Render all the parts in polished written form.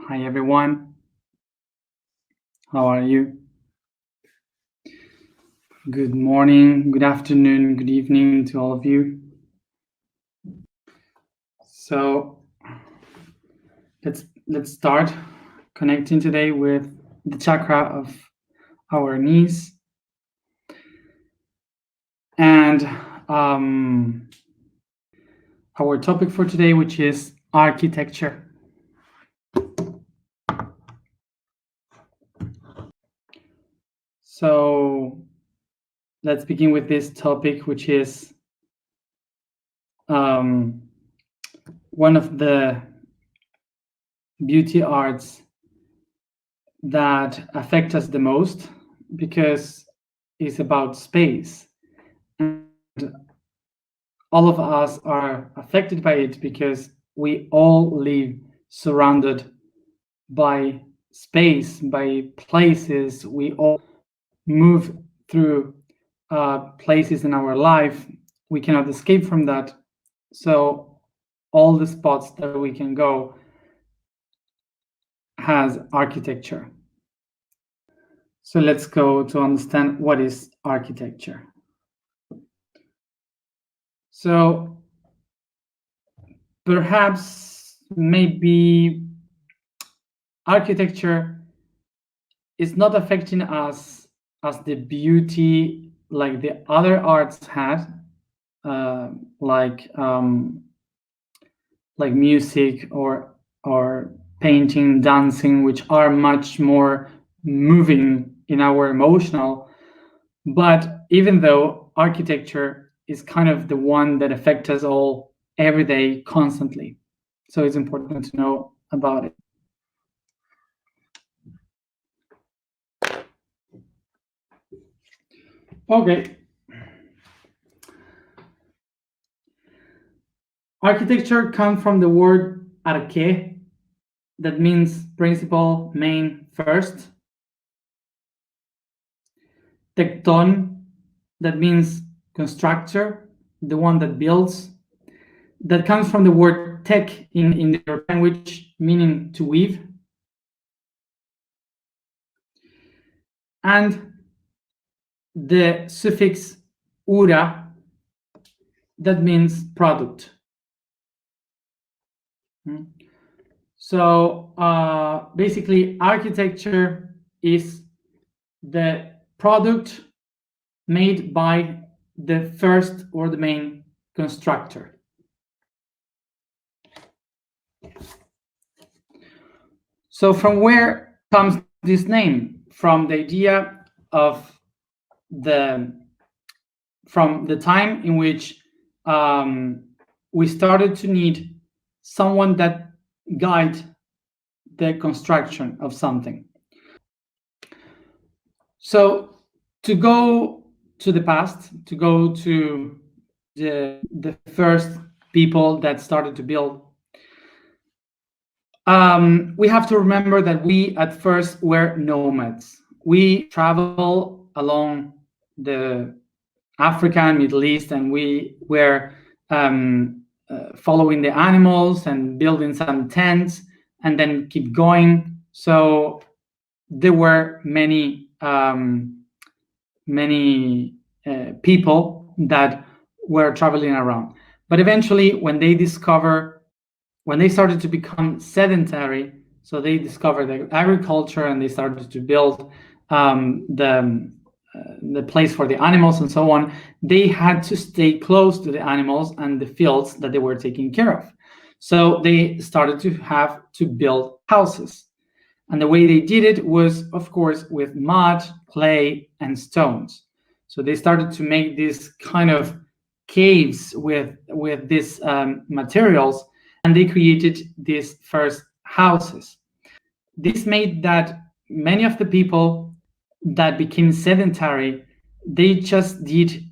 Hi everyone, how are you? Good morning, good afternoon, good evening to all of you. So let's start connecting today with the chakra of our knees. And our topic for today, which is architecture. So let's begin with this topic, which is one of the beauty arts that affect us the most, because it's about space, and all of us are affected by it because we all live surrounded by space, by places. We all move through places in our life. We cannot escape from that. So all the spots that we can go has architecture. So let's go to understand what is architecture. So perhaps maybe architecture is not affecting us as the beauty like the other arts had, like music or painting, dancing, which are much more moving in our emotional. But even though architecture is kind of the one that affects us all every day, constantly, so it's important to know about it. Okay. Architecture comes from the word arche, that means principal, main, first. Tecton, that means constructor, the one that builds. That comes from the word tech in the language, meaning to weave. And the suffix ura, that means product. So basically, architecture is the product made by the first or the main constructor. So from where comes this name? From the idea of from the time in which we started to need someone that guide the construction of something. So to go to the past, to go to the first people that started to build, we have to remember that we at first were nomads. We travel along the Africa and Middle East, and we were following the animals and building some tents and then keep going. So there were many people that were traveling around. But eventually, when they started to become sedentary, so they discovered the agriculture and they started to build the place for the animals and so on, they had to stay close to the animals and the fields that they were taking care of. So they started to have to build houses. And the way they did it was, of course, with mud, clay, and stones. So they started to make these kind of caves with these materials, and they created these first houses. This made that many of the people that became sedentary, they just did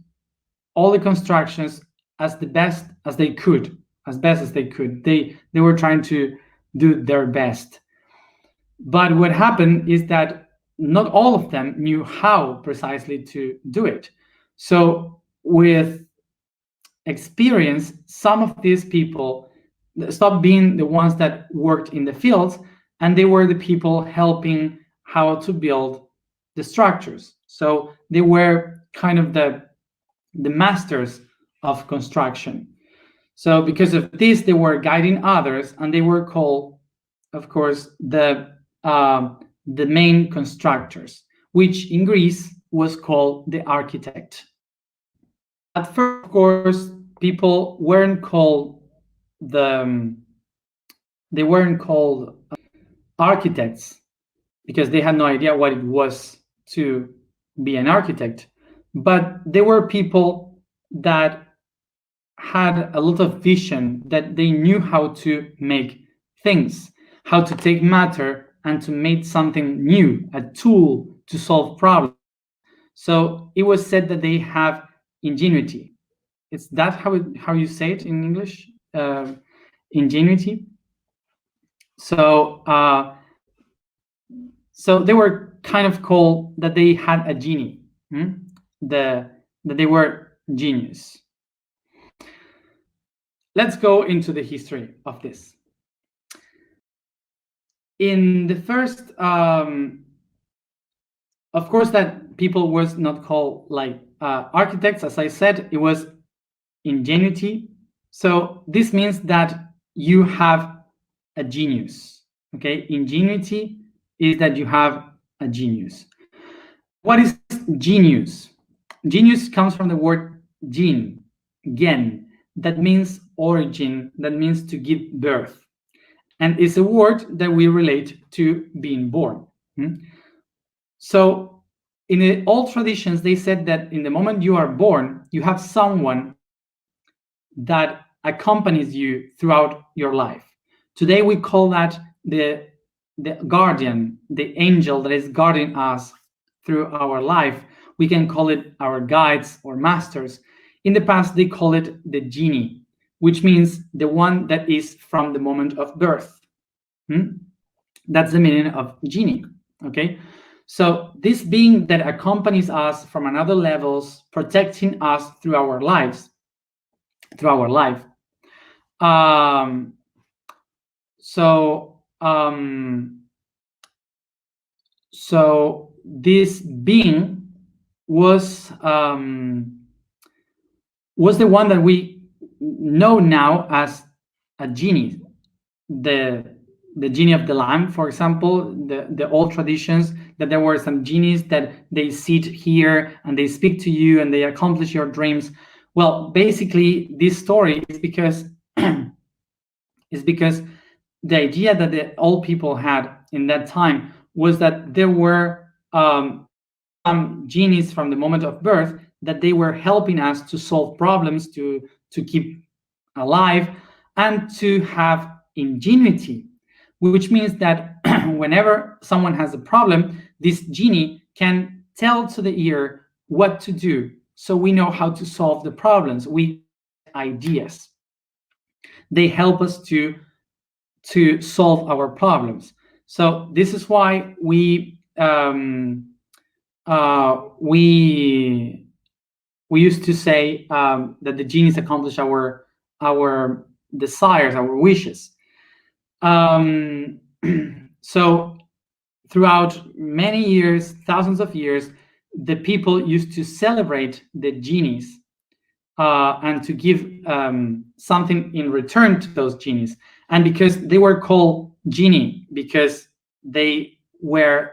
all the constructions as best as they could. They were trying to do their best. But what happened is that not all of them knew how precisely to do it. So with experience, some of these people stopped being the ones that worked in the fields, and they were the people helping how to build the structures. So they were kind of the masters of construction. So because of this, they were guiding others, and they were called, of course, the main constructors, which in Greece was called the architect. At first, of course, people weren't called they weren't called architects, because they had no idea what it was to be an architect. But they were people that had a lot of vision, that they knew how to make things, how to take matter and to make something new, a tool to solve problems. So it was said that they have ingenuity. Is that how you say it in English? Ingenuity. So so they were kind of called that they had a genie, that they were genius. Let's go into the history of this. In the first, of course, that people was not called like architects, as I said, it was ingenuity. So this means that you have a genius. Okay, ingenuity is that you have a genius. What is genius? Genius comes from the word gen, that means origin, that means to give birth, and it's a word that we relate to being born. So in the old traditions, they said that in the moment you are born, you have someone that accompanies you throughout your life. Today we call that the guardian, the angel that is guarding us through our life. We can call it our guides or masters. In the past, they call it the genie, which means the one that is from the moment of birth. That's the meaning of genie. Okay, so this being that accompanies us from another levels, protecting us through our lives, through our life. So this being was the one that we know now as a genie, the genie of the lamp, for example. The old traditions, that there were some genies that they sit here and they speak to you and they accomplish your dreams. Well, basically, this story is because the idea that the old people had in that time was that there were some genies from the moment of birth, that they were helping us to solve problems, to keep alive, and to have ingenuity, which means that whenever someone has a problem, this genie can tell to the ear what to do, so we know how to solve the problems. We ideas. They help us to solve our problems. So this is why we used to say that the genies accomplish our desires, our wishes. So throughout many years, thousands of years, the people used to celebrate the genies and to give something in return to those genies. And because they were called genie, because they were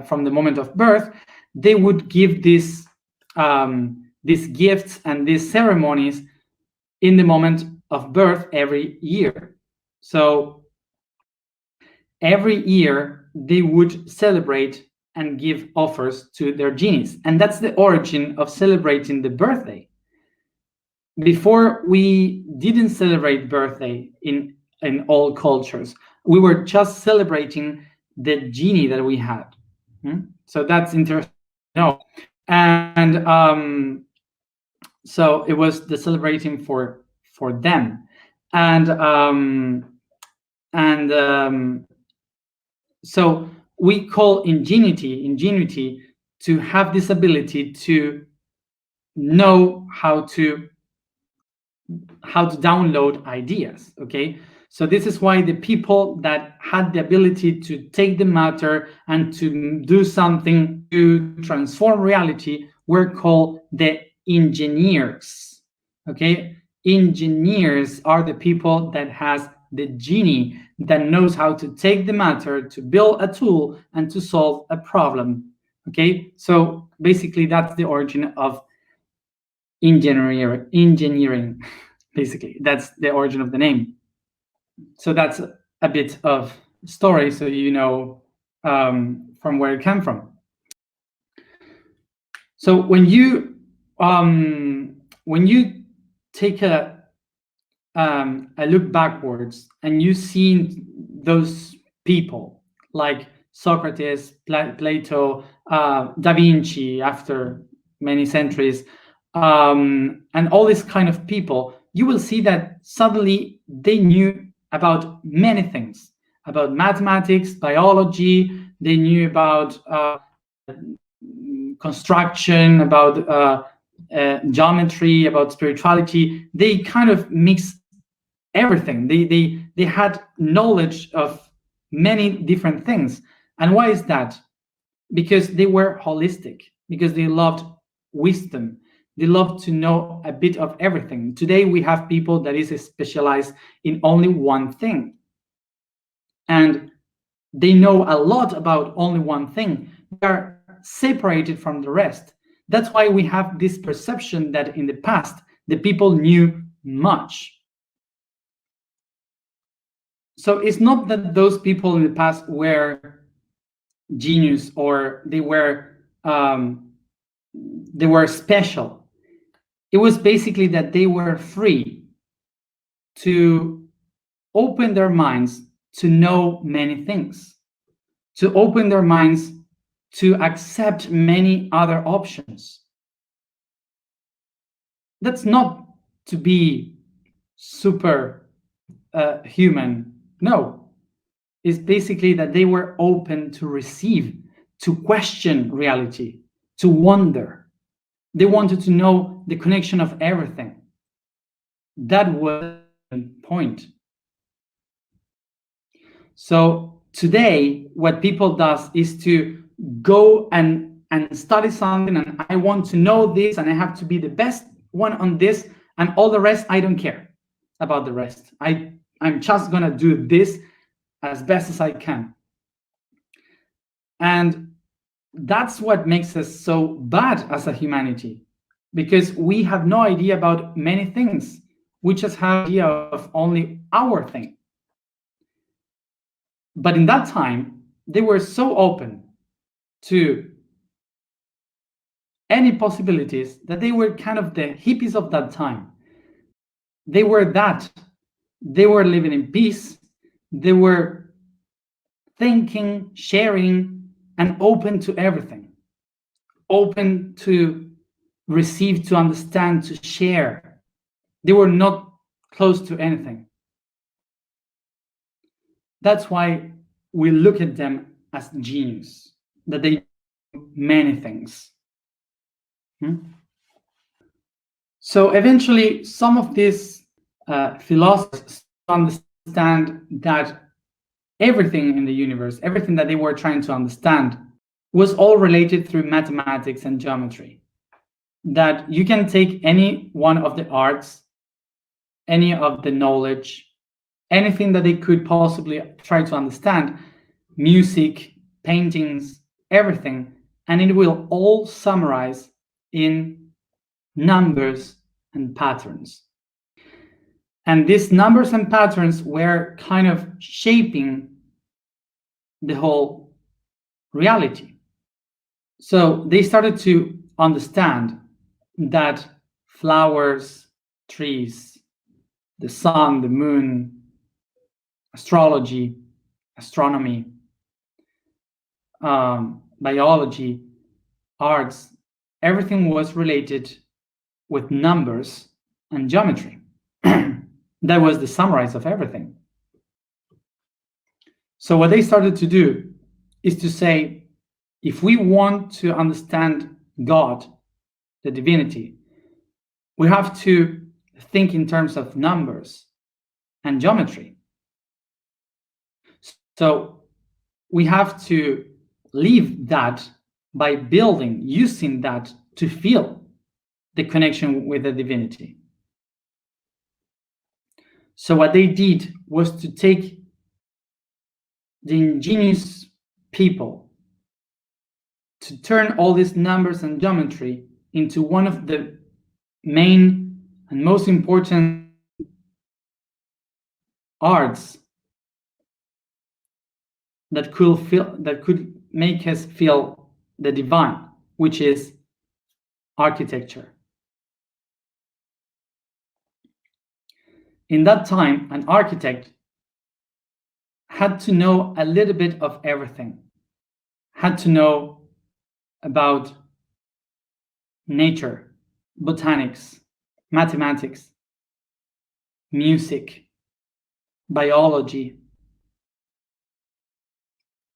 from the moment of birth, they would give these gifts and these ceremonies in the moment of birth every year. So every year they would celebrate and give offers to their genies, and that's the origin of celebrating the birthday. Before, we didn't celebrate birthday in all cultures. We were just celebrating the genie that we had. So that's interesting to know. And so it was the celebrating for them, and so we call ingenuity to have this ability to know how to download ideas. Okay, So this is why the people that had the ability to take the matter and to do something to transform reality were called the engineers. Okay, engineers are the people that has the genie that knows how to take the matter, to build a tool, and to solve a problem. Okay, so basically that's the origin of engineering. Basically, that's the origin of the name. So that's a bit of story, so you know from where it came from. So when you take a look backwards and you see those people like Socrates, Plato, Da Vinci after many centuries, and all these kind of people, you will see that suddenly they knew about many things, about mathematics, biology, they knew about construction, about geometry, about spirituality. They kind of mixed everything. They had knowledge of many different things. And why is that? Because they were holistic, because they loved wisdom. They love to know a bit of everything. Today we have people that is specialized in only one thing, and they know a lot about only one thing. They are separated from the rest. That's why we have this perception that in the past the people knew much. So it's not that those people in the past were genius or they were special. It was basically that they were free to open their minds to know many things, to open their minds to accept many other options. That's not to be super human. No, it's basically that they were open to receive, to question reality, to wonder. They wanted to know the connection of everything. That was the point. So today, what people does is to go and study something, and I want to know this, and I have to be the best one on this, and all the rest, I don't care about the rest. I'm just gonna do this as best as I can. And that's what makes us so bad as a humanity, because we have no idea about many things. We just have idea of only our thing. But in that time, they were so open to any possibilities that they were kind of the hippies of that time. They were that. They were living in peace. They were thinking, sharing, and open to everything. Open to receive, to understand, to share. They were not close to anything. That's why we look at them as genius, that they do many things. So eventually, some of these philosophers understand that everything in the universe, everything that they were trying to understand, was all related through mathematics and geometry. That you can take any one of the arts, any of the knowledge, anything that they could possibly try to understand, music, paintings, everything, and it will all summarize in numbers and patterns. And these numbers and patterns were kind of shaping the whole reality. So they started to understand that flowers, trees, the sun, the moon, astrology, astronomy, biology, arts, everything was related with numbers and geometry. That was the summarize of everything. So what they started to do is to say, if we want to understand God, the divinity, we have to think in terms of numbers and geometry. So we have to live that by building, using that to feel the connection with the divinity. So what they did was to take the ingenious people to turn all these numbers and geometry into one of the main and most important arts that could make us feel the divine, which is architecture. In that time, an architect had to know a little bit of everything, had to know about nature, botanics, mathematics, music, biology,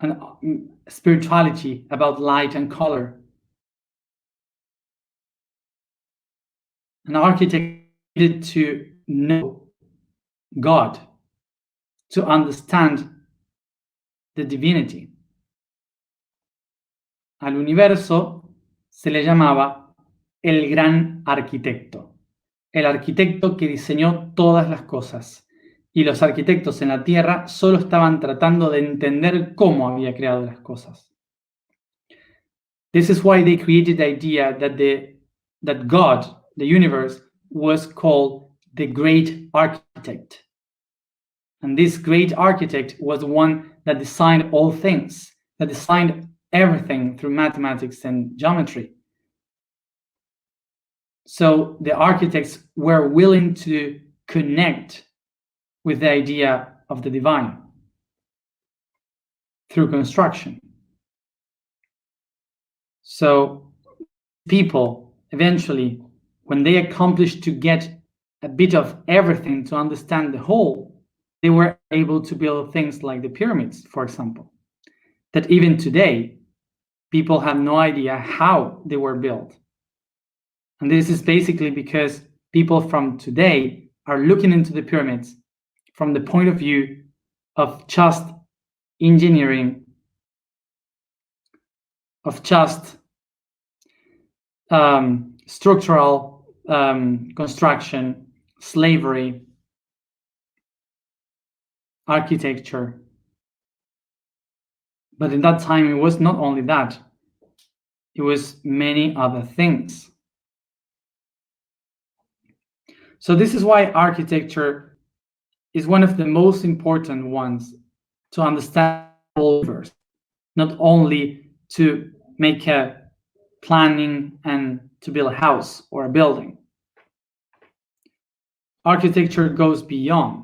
and spirituality, about light and color. An architect needed to know God, to understand the divinity. Al universo se le llamaba el gran arquitecto, el arquitecto que diseñó todas las cosas. Y los arquitectos en la Tierra solo estaban tratando de entender cómo había creado las cosas. This is why they created the idea that God, the universe, was called the great architect. And this great architect was the one that designed all things, that designed everything through mathematics and geometry. So the architects were willing to connect with the idea of the divine through construction. So people eventually, when they accomplished to get a bit of everything to understand the whole, they were able to build things like the pyramids, for example, that even today, people have no idea how they were built. And this is basically because people from today are looking into the pyramids from the point of view of just engineering, of just structural construction, slavery, architecture. But in that time, it was not only that, it was many other things. So this is why architecture is one of the most important ones to understand the whole universe, not only to make a planning and to build a house or a building. Architecture goes beyond,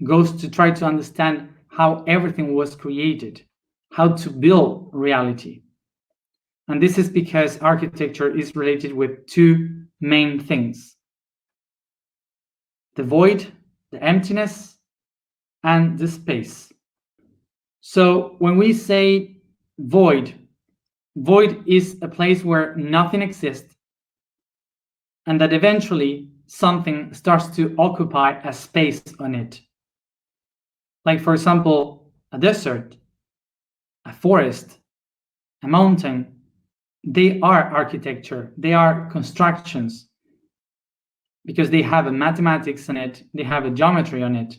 goes to try to understand how everything was created, how to build reality. And this is because architecture is related with two main things: the void, the emptiness, and the space. So when we say void, void is a place where nothing exists, and that eventually something starts to occupy a space on it. Like, for example, a desert, a forest, a mountain. They are architecture, they are constructions, because they have a mathematics on it, they have a geometry on it.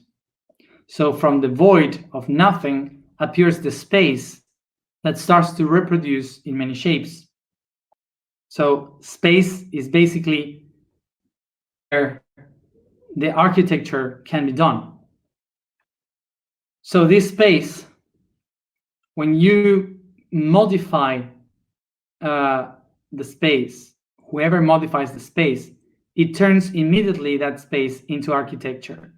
So from the void of nothing appears the space that starts to reproduce in many shapes. So space is basically where the architecture can be done. So this space, when you modify the space, whoever modifies the space, it turns immediately that space into architecture.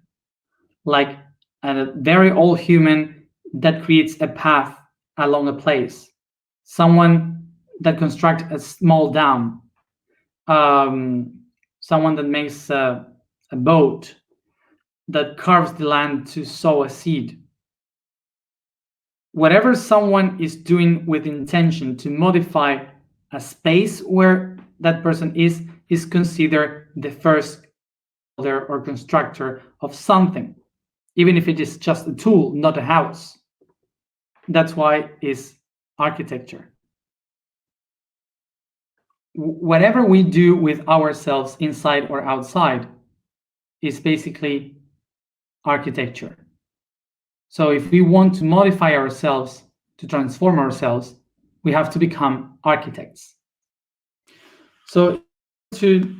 Like a very old human that creates a path along a place, someone that constructs a small dam, someone that makes a boat, that carves the land to sow a seed. Whatever someone is doing with intention to modify a space where that person is considered the first builder or constructor of something, even if it is just a tool, not a house. That's why it's architecture. Whatever we do with ourselves, inside or outside, is basically architecture. So if we want to modify ourselves, to transform ourselves, we have to become architects. So to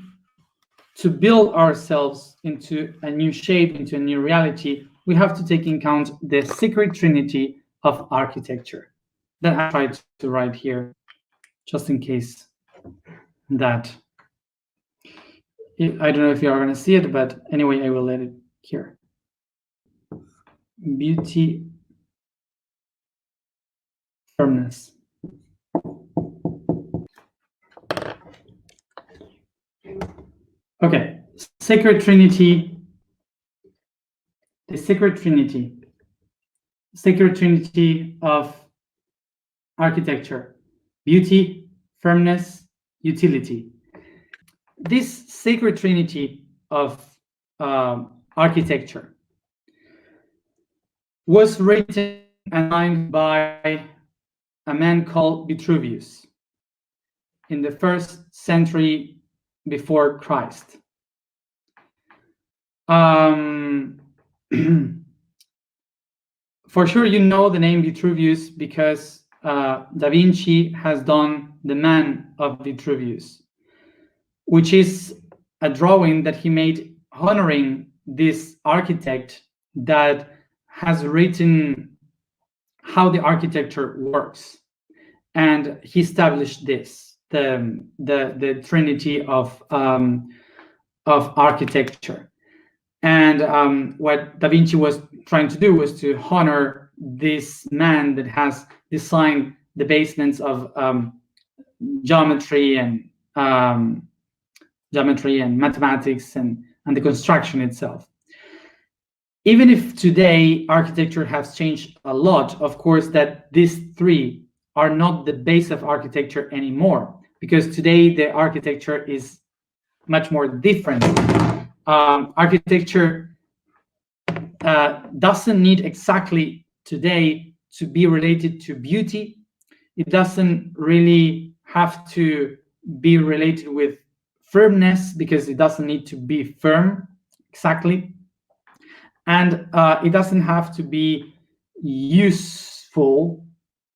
build ourselves into a new shape, into a new reality, we have to take in account the secret trinity of architecture that I tried to write here, just in case that I don't know if you are going to see it, but anyway, I will let it here. Beauty, firmness. Okay, sacred trinity, the sacred trinity of architecture: beauty, firmness, utility. This sacred trinity of architecture was written and signed by a man called Vitruvius in the 1st century before Christ. For sure, you know the name Vitruvius because Da Vinci has done the Man of Vitruvius, which is a drawing that he made honoring this architect that has written how the architecture works, and he established this, the trinity of architecture. And what Da Vinci was trying to do was to honor this man that has designed the basements of geometry and mathematics and the construction itself. Even if today architecture has changed a lot, of course, that these three are not the base of architecture anymore, because today the architecture is much more different. Architecture doesn't need exactly today to be related to beauty. It doesn't really have to be related with firmness, because it doesn't need to be firm exactly. And it doesn't have to be useful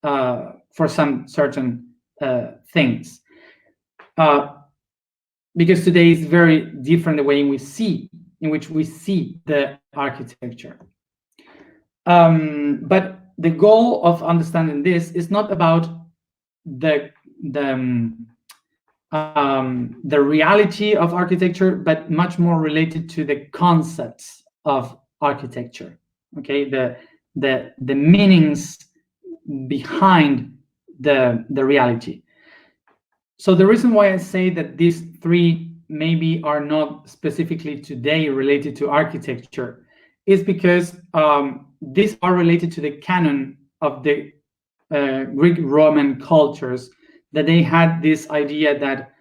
for some certain things. Because today is very different the way in which we see the architecture. But the goal of understanding this is not about the reality of architecture, but much more related to the concepts of architecture. Okay, the meanings behind the reality. So the reason why I say that these three maybe are not specifically today related to architecture is because these are related to the canon of the Greek Roman cultures, that they had this idea that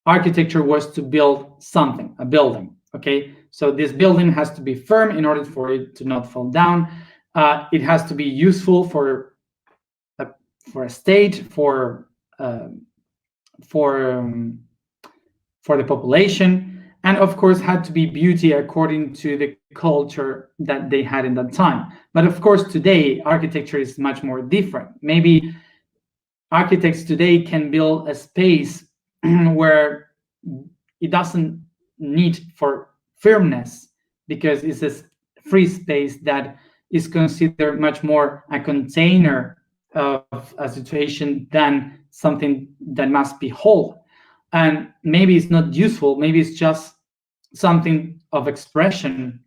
architecture was to build something, a building. Okay, so this building has to be firm in order for it to not fall down. It has to be useful for a state, for the population, and of course had to be beauty according to the culture that they had in that time. But of course today architecture is much more different. Maybe architects today can build a space where it doesn't need for firmness, because it's a free space that is considered much more a container of a situation than something that must be whole. And maybe it's not useful, maybe it's just something of expression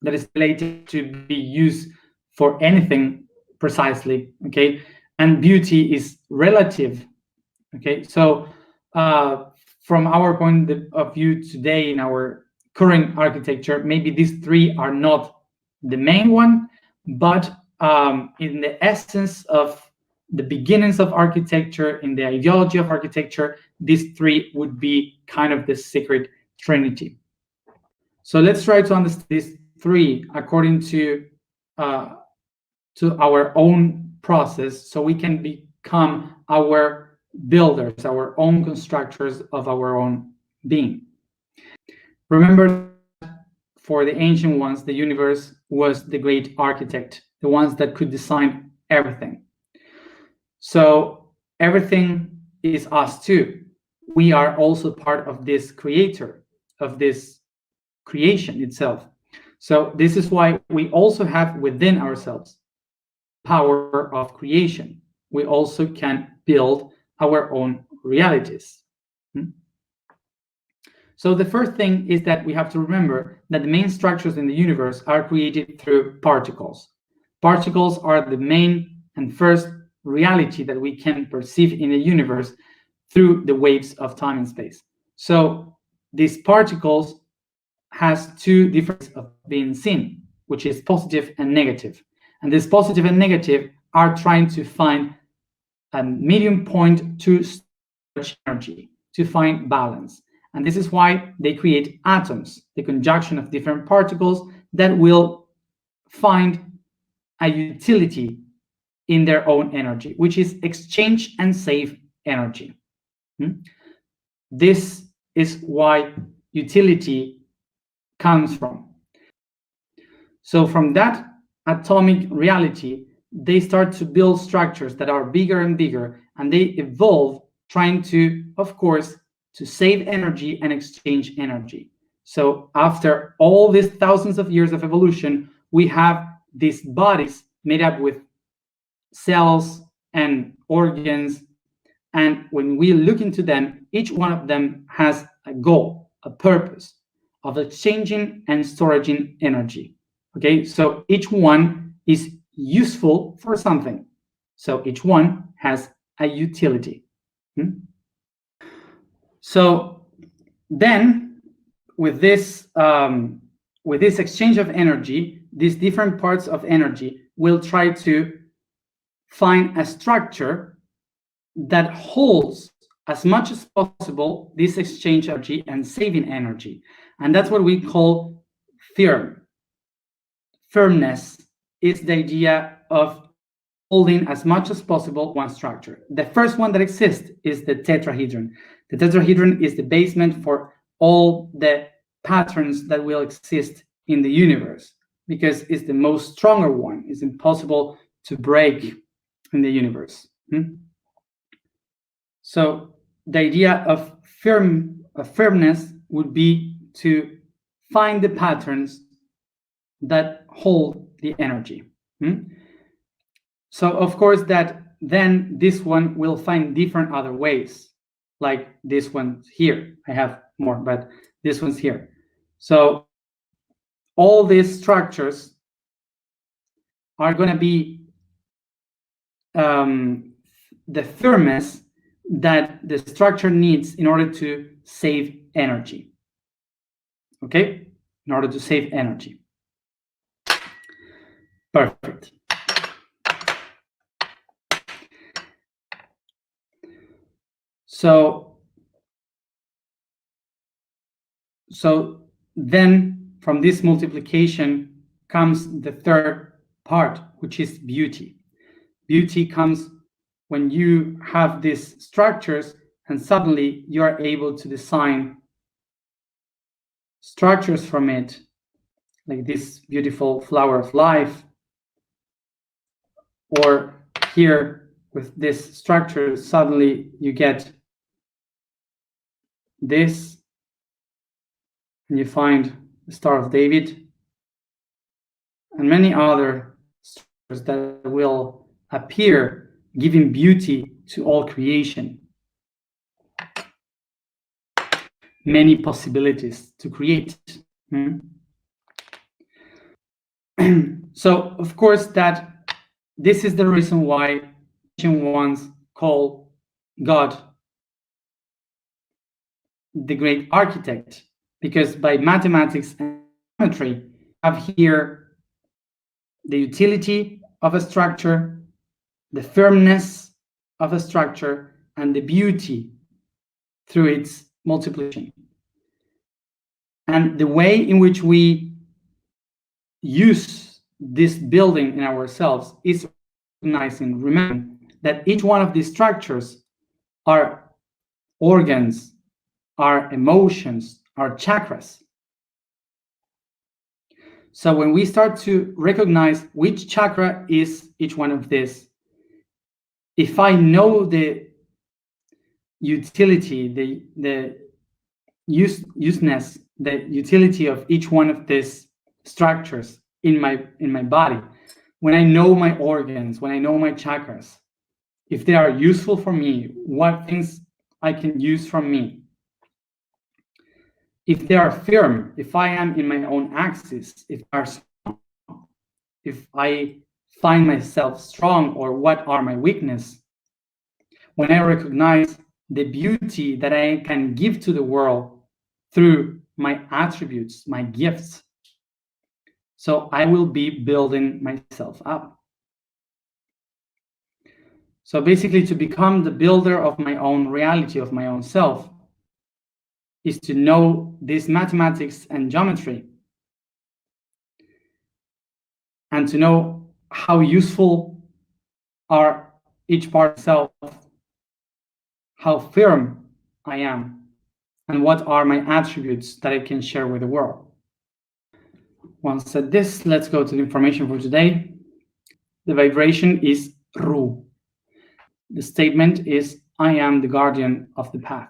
that is related to be used for anything precisely. Okay, and beauty is relative. Okay, so from our point of view today, in our current architecture, maybe these three are not the main one, but in the essence of the beginnings of architecture, in the ideology of architecture, these three would be kind of the sacred trinity. So let's try to understand these three according to to our own process so we can become our builders, our own constructors of our own being. Remember, for the ancient ones, the universe was the great architect, the ones that could design everything. So everything is us too. We are also part of this creator, of this creation itself. So this is why we also have within ourselves power of creation. We also can build our own realities. So the first thing is that we have to remember that the main structures in the universe are created through particles. Particles are the main and first reality that we can perceive in the universe through the waves of time and space. So these particles has two different ways of being seen, which is positive and negative. And this positive and negative are trying to find a medium point to storage energy, to find balance. And this is why they create atoms, the conjunction of different particles that will find a utility in their own energy, which is exchange and save energy. This is why utility comes from. So from that atomic reality, they start to build structures that are bigger and bigger, and they evolve trying to, of course, to save energy and exchange energy. So after all these thousands of years of evolution, we have these bodies made up with cells and organs. And when we look into them, each one of them has a goal, a purpose of exchanging and storing energy. Okay, so each one is useful for something. So each one has a utility. So then, with this exchange of energy, these different parts of energy will try to find a structure that holds as much as possible this exchange of energy and saving energy. And that's what we call firm. Firmness is the idea of holding as much as possible one structure. The first one that exists is the tetrahedron. The tetrahedron is the basement for all the patterns that will exist in the universe, because it's the most stronger one. It's impossible to break in the universe. So the idea of firmness would be to find the patterns that hold the energy. So of course that then this one will find different other ways, like this one here. I have more, but this one's here. So all these structures are going to be the firmness that the structure needs in order to save energy. Okay, in order to save energy. Perfect. So then from this multiplication comes the third part, which is beauty. Beauty comes when you have these structures and suddenly you are able to design structures from it, like this beautiful flower of life, or here with this structure, suddenly you get this, and you find the Star of David, and many other structures that will appear, giving beauty to all creation. Many possibilities to create. So, of course, that this is the reason why ancient ones call God the great architect, because by mathematics and geometry, have here the utility of a structure, the firmness of a structure, and the beauty through its multiplication. And the way in which we use this building in ourselves is recognizing, remembering that each one of these structures are organs, are emotions, are chakras. So when we start to recognize which chakra is each one of these, if I know the utility, the useness, the utility of each one of these structures in my body, when I know my organs, when I know my chakras, if they are useful for me, what things I can use from me, if they are firm, if I am in my own axis, if they are strong, if I find myself strong, or what are my weaknesses, when I recognize the beauty that I can give to the world through my attributes, my gifts, so I will be building myself up. So basically, to become the builder of my own reality, of my own self, is to know this mathematics and geometry, and to know how useful are each part of self, how firm I am, and what are my attributes that I can share with the world. Once said this, let's go to the information for today. The vibration is Ru. The statement is, I am the guardian of the path.